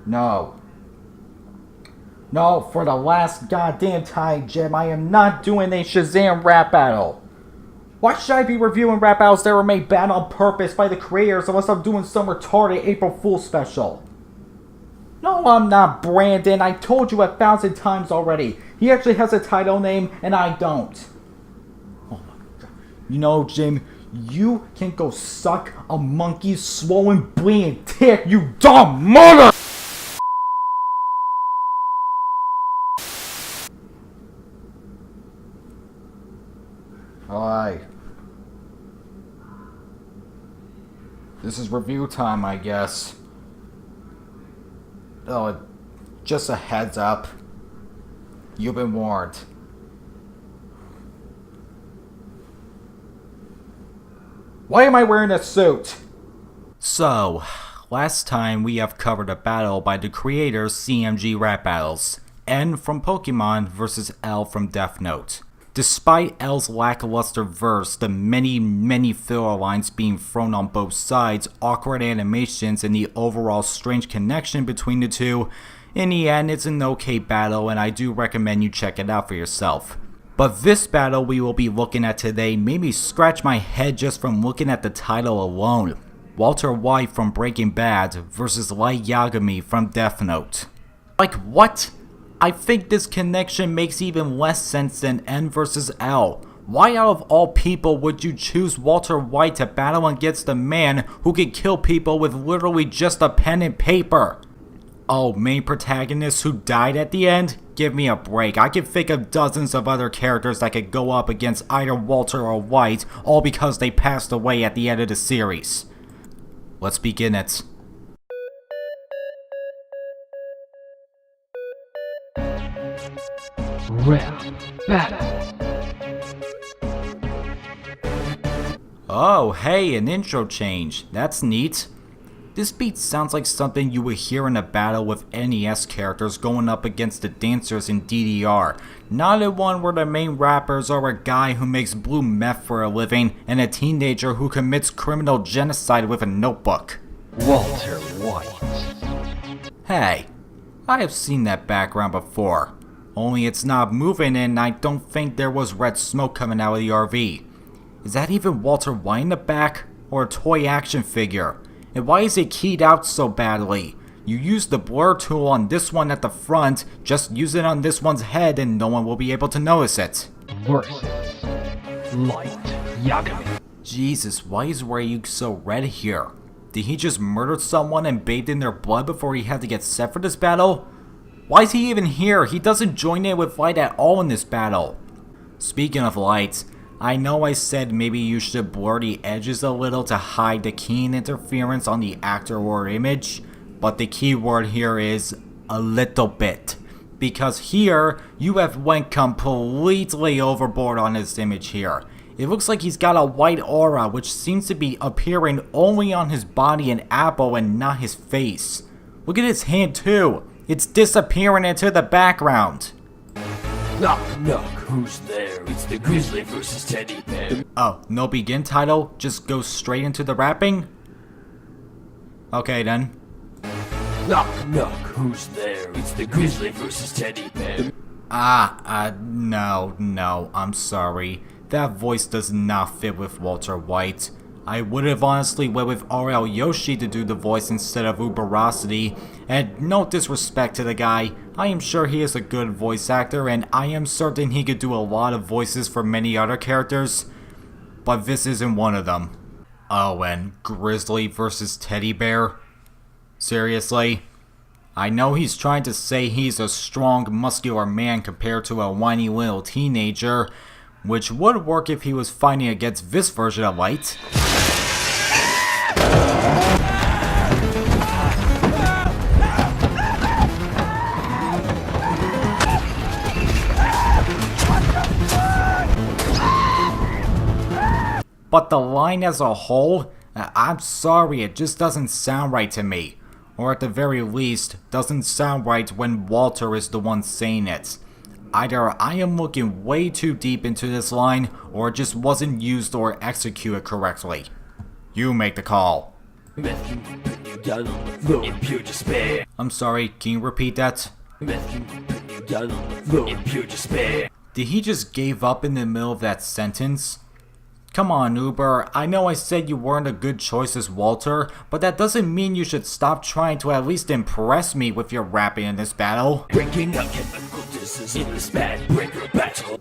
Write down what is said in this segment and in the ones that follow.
No. No, for the last goddamn time, Jim, I am not doing a Shazam rap battle. Why should I be reviewing rap battles that were made bad on purpose by the creators unless I'm doing some retarded April Fool's special? No, I'm not Brandon. I told you 1,000 times already. He actually has a title name, and I don't. Oh my God. You know, Jim, you can go suck a monkey's swollen bleeding dick, you dumb mother! Alright. This is review time, I guess. Oh, just a heads up. You've been warned. Why am I wearing a suit? So, last time we have covered a battle by the creators CMG rap battles. N from Pokemon versus L from Death Note. Despite L's lackluster verse, the many filler lines being thrown on both sides, awkward animations, and the overall strange connection between the two, in the end it's an okay battle and I do recommend you check it out for yourself. But this battle we will be looking at today made me scratch my head just from looking at the title alone. Walter White from Breaking Bad versus Light Yagami from Death Note. Like what? I think this connection makes even less sense than N versus L. Why out of all people would you choose Walter White to battle against a man who could kill people with literally just a pen and paper? Oh, main protagonist who died at the end? Give me a break. I can think of dozens of other characters that could go up against either Walter or White, all because they passed away at the end of the series. Let's begin it. Rap battle. Oh, hey, an intro change. That's neat. This beat sounds like something you would hear in a battle with NES characters going up against the dancers in DDR. Not a one where the main rappers are a guy who makes blue meth for a living and a teenager who commits criminal genocide with a notebook. Walter White. Hey, I have seen that background before. Only it's not moving and I don't think there was red smoke coming out of the RV. Is that even Walter White in the back? Or a toy action figure? And why is it keyed out so badly? You used the blur tool on this one at the front, just use it on this one's head and no one will be able to notice it. Versus Light Yagami. Jesus, why is Ryuk so red here? Did he just murder someone and bathed in their blood before he had to get set for this battle? Why is he even here? He doesn't join in with Light at all in this battle. Speaking of Light, I know I said maybe you should blur the edges a little to hide the keen interference on the actor or image, but the key word here is a little bit. Because here, you have went completely overboard on his image here. It looks like he's got a white aura which seems to be appearing only on his body and apple and not his face. Look at his hand too. It's disappearing into the background. Knock, knock, who's there? It's the Grizzly versus Teddy Bear. Oh, no begin title? Just go straight into the rapping? Okay then. Knock, knock, who's there? It's the Grizzly versus Teddy Bear. No, I'm sorry. That voice does not fit with Walter White. I would have honestly went with RL Yoshi to do the voice instead of Uberosity, and no disrespect to the guy, I am sure he is a good voice actor and I am certain he could do a lot of voices for many other characters, but this isn't one of them. Oh, and Grizzly versus Teddy Bear? Seriously? I know he's trying to say he's a strong, muscular man compared to a whiny little teenager, which would work if he was fighting against this version of Light. But the line as a whole, I'm sorry, it just doesn't sound right to me. Or at the very least, doesn't sound right when Walter is the one saying it. Either I am looking way too deep into this line, or it just wasn't used or executed correctly. You make the call. Meth you up and you down on the floor in pure despair. I'm sorry, can you repeat that? Meth you put you down on the floor in pure despair. Did he just give up in the middle of that sentence? Come on, Uber, I know I said you weren't a good choice as Walter, but that doesn't mean you should stop trying to at least impress me with your rapping in this battle. Breaking out chemical disses in this bad breaker battle.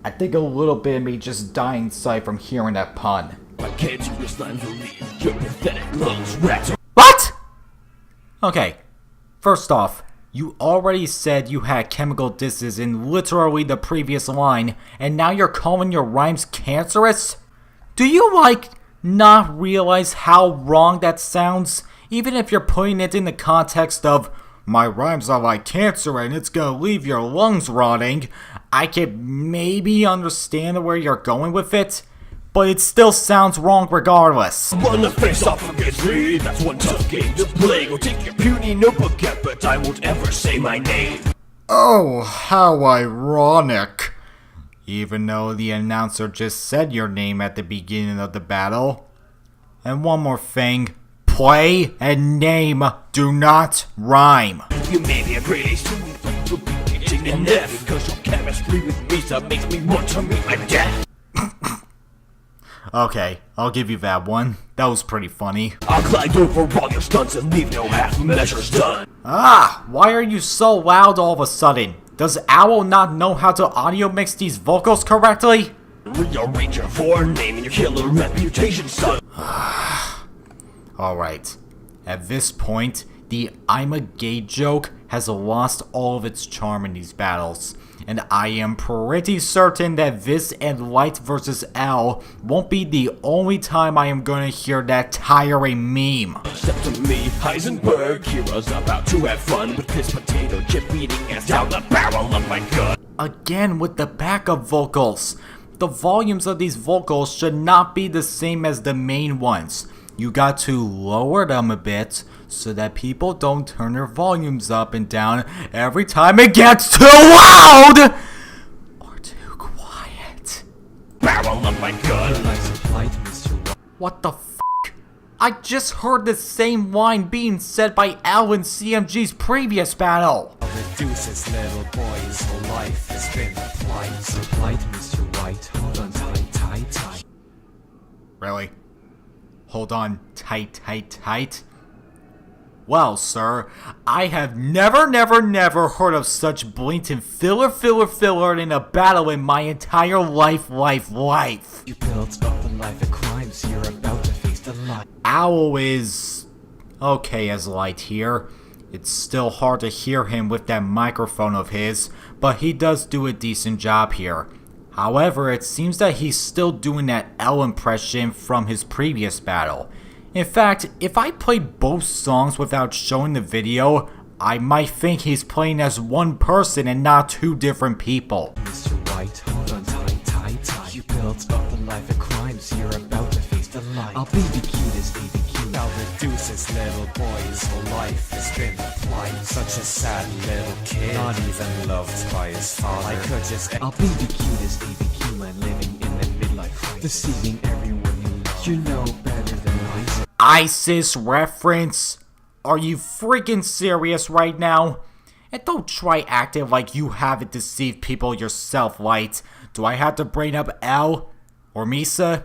I think a little bit of me just died inside from hearing that pun. My cancerous lines will leave your pathetic lungs rattle. What? Okay, first off, you already said you had chemical disses in literally the previous line, and now you're calling your rhymes cancerous? Do you, not realize how wrong that sounds? Even if you're putting it in the context of, my rhymes are like cancer and it's gonna leave your lungs rotting, I could maybe understand where you're going with it, but it still sounds wrong regardless. Wanna face off against me? That's one tough game to play. Go take your puny notebook out, but I won't ever say my name. Oh, how ironic. Even though the announcer just said your name at the beginning of the battle. And one more thing, play and name do not rhyme. You may be a great ace student, but you'll be teaching an F. Because your chemistry with Lisa makes me want to meet my death. Okay, I'll give you that one. That was pretty funny. I'll glide over all your stunts and leave no half measures done. Ah, why are you so loud all of a sudden? Does Owl not know how to audio mix these vocals correctly? Rearrange your forename and your killer reputation, son. Alright, at this point, the I'm a gay joke has lost all of its charm in these battles. And I am pretty certain that this and Light vs. L won't be the only time I am gonna hear that tiring meme. Step to me, Heisenberg, heroes about to have fun with this potato chip eating ass down the barrel of my gun. Again with the backup vocals. The volumes of these vocals should not be the same as the main ones. You got to lower them a bit so that people don't turn their volumes up and down every time it gets too loud! Or too quiet. Barrel of my gun. What the f***? I just heard the same line being said by Al in CMG's previous battle. Reduces little boys, so life has been applied. So light, Mr. White, hold on tight. Really? Hold on tight. Well, sir, I have never heard of such blatant filler in a battle in my entire life. You built up a life of crimes, you're about to face the light. Owl is okay as Light here. It's still hard to hear him with that microphone of his, but he does do a decent job here. However, it seems that he's still doing that L impression from his previous battle. In fact, if I played both songs without showing the video, I might think he's playing as one person and not two different people. Mr. White, hold on tight. You built up a life of crimes, you're about to face the light. I'll be the cutest BBQ. I'll reduce his little boys, so life has been applied. Such a sad little kid, not even loved by his father. I could just I'll be the cutest BBQ man living in the midlife crisis. Deceiving everyone you love. You know better than I. ISIS reference? Are you freaking serious right now? And don't try acting like you haven't deceived people yourself, Light. Do I have to bring up L? Or Misa?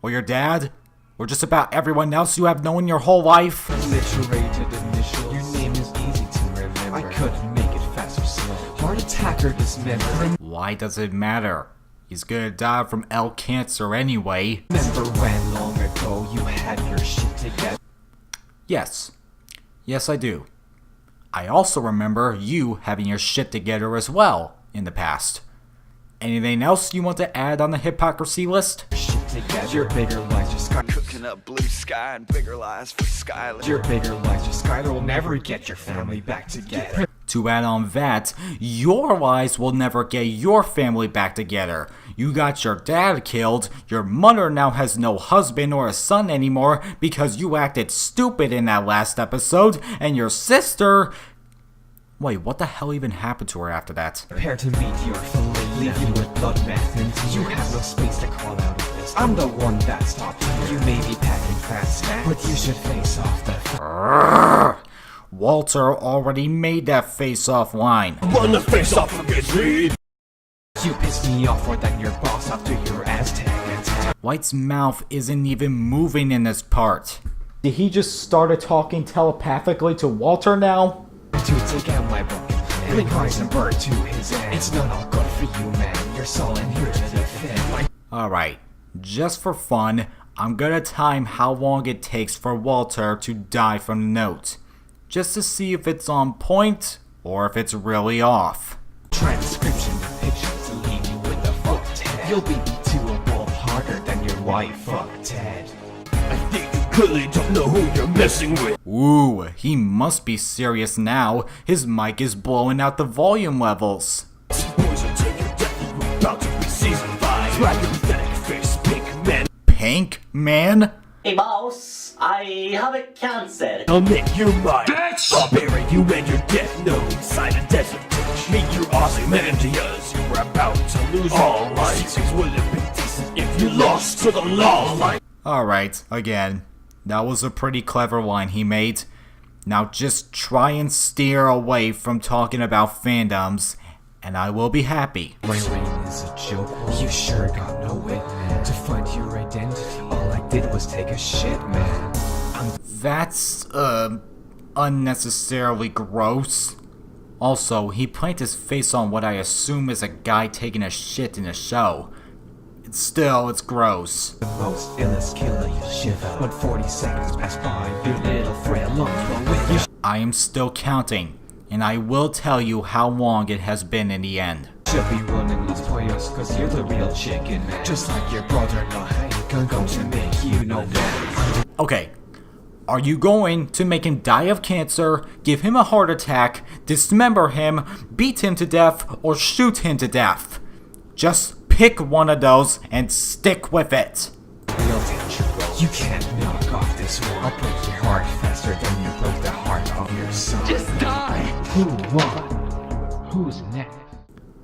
Or your dad? Or just about everyone else you have known your whole life? Alliterated initials. Your name is easy to remember. I couldn't make it fast or slow. Heart attack or dismember. Why does it matter? He's gonna die from L cancer anyway. Remember when long ago you had your shit together? Yes. Yes, I do. I also remember you having your shit together as well in the past. Anything else you want to add on the hypocrisy list? Shit together. Your bigger lies, your sky. Cooking up blue sky and bigger lies for Skylar. Your bigger lies, your Skylar will never get your family back together. To add on that, your lies will never get your family back together. You got your dad killed, your mother now has no husband or a son anymore because you acted stupid in that last episode, and your sister... Wait, what the hell even happened to her after that? Prepare to meet your fillet, leave you with blood meth, and you have no space to crawl out of this. I'm the one that stopped you. You may be packing fast snacks, but you should face off the Walter already made that face-off line. Wanna face off against me? You pissed me off more than your boss after your Aztec attack. White's mouth isn't even moving in this part. Did he just started talking telepathically to Walter now? To take out my broken plan, link Heisenberg to his end. It's not all good for you, man. You're sullen here to defend. Alright, just for fun, I'm gonna time how long it takes for Walter to die from the note. Just to see if it's on point, or if it's really off. Transcription depictions leave you with a fucked head. You'll be beat to a wolf harder than your wife fucked Ted. I think you clearly don't know who you're messing with. Ooh, he must be serious now. His mic is blowing out the volume levels. Boys will take your death. You're about to be season 5. Drag your pathetic face, pink man. Pink Man? Hey boss, I have a cancer. I'll make you mine. Bitch! I'll bury you and your death note inside a desert ditch. Meet your Ozymandias. You were about to lose all life. Things would have been decent if you lost to the law. Alright, again. That was a pretty clever line he made. Now just try and steer away from talking about fandoms, and I will be happy. My reign is a joke. You sure got no wit, man. To find your identity, all I did was take a shit, man. That's, unnecessarily gross. Also, he planted his face on what I assume is a guy taking a shit in a show. Still, it's gross. The most illest killer you'll shiver. When 40 seconds pass by, your little frail lungs will with you. I am still counting, and I will tell you how long it has been in the end. Should be running Los Pollos, cause you're the real chicken, man. Just like your brother-in-law, I'm going to make you no better. Okay, are you going to make him die of cancer, give him a heart attack, dismember him, beat him to death, or shoot him to death? Just pick one of those and stick with it. Real danger, bro. You can't knock off this war. I'll break your heart faster than you broke the heart of your son. Just die! Who won? Who's next?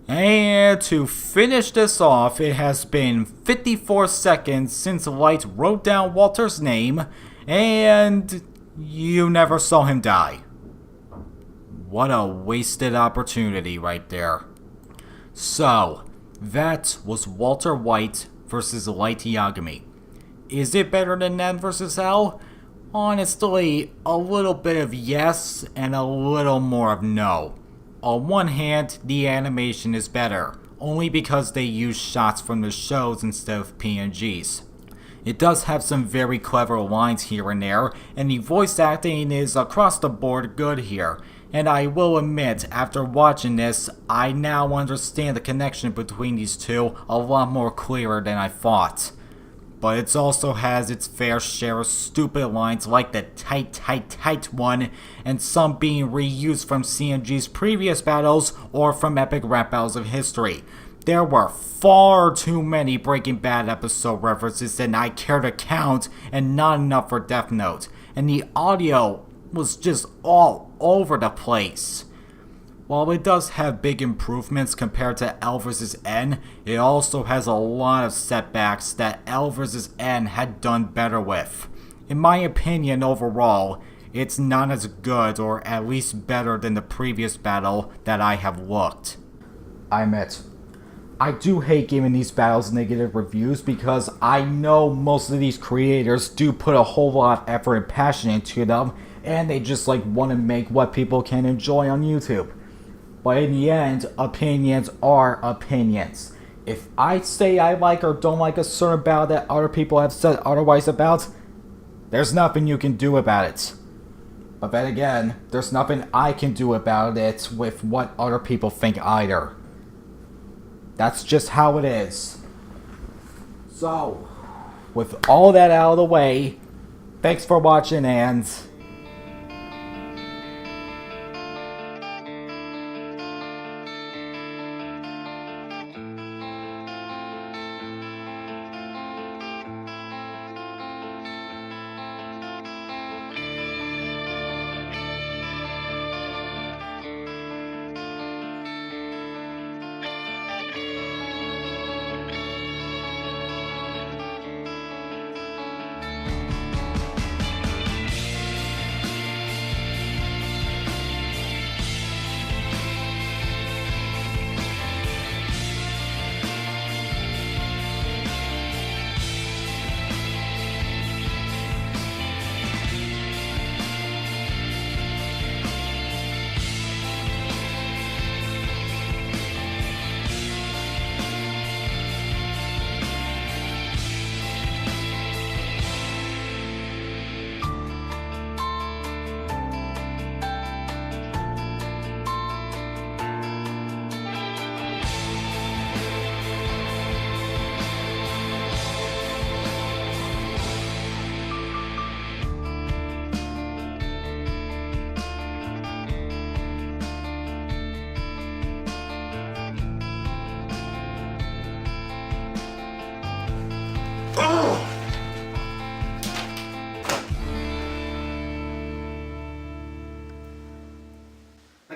And to finish this off, it has been 54 seconds since Light wrote down Walter's name, and you never saw him die. What a wasted opportunity right there. So, that was Walter White versus Light Yagami. Is it better than Nen versus L? Honestly, a little bit of yes and a little more of no. On one hand, the animation is better, only because they use shots from the shows instead of PNGs. It does have some very clever lines here and there, and the voice acting is across the board good here. And I will admit, after watching this, I now understand the connection between these two a lot more clearer than I thought. But it also has its fair share of stupid lines like the tight one, and some being reused from CMG's previous battles or from epic rap battles of history. There were far too many Breaking Bad episode references than I care to count, and not enough for Death Note. And the audio was just all over the place. While it does have big improvements compared to L vs. N, it also has a lot of setbacks that L vs. N had done better with. In my opinion overall, it's not as good or at least better than the previous battle that I have looked. I admit, I do hate giving these battles negative reviews because I know most of these creators do put a whole lot of effort and passion into them, and they just want to make what people can enjoy on YouTube. But in the end, opinions are opinions. If I say I like or don't like a certain battle that other people have said otherwise about, there's nothing you can do about it. But then again, there's nothing I can do about it with what other people think either. That's just how it is. So, with all that out of the way, thanks for watching and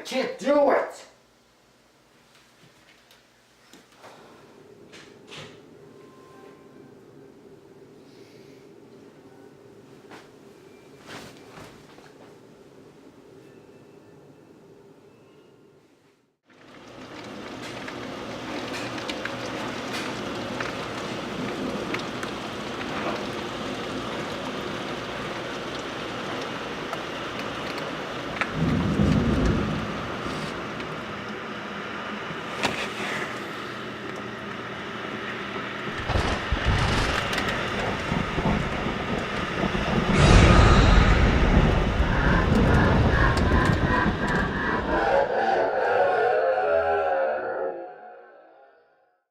can't do it!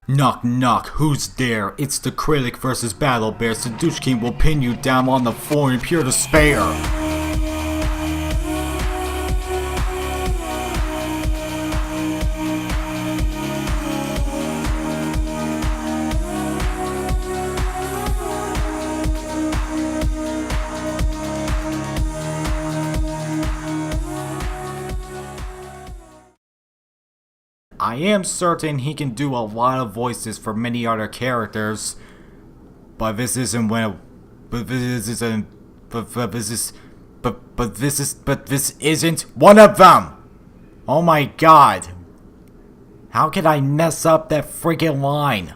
Knock knock, who's there? It's the Critic versus Battle Bear. Seduchkin will pin you down on the floor in pure despair. I am certain he can do a lot of voices for many other characters, but this isn't one. But this isn't. But this isn't one of them. Oh my god! How could I mess up that freaking line?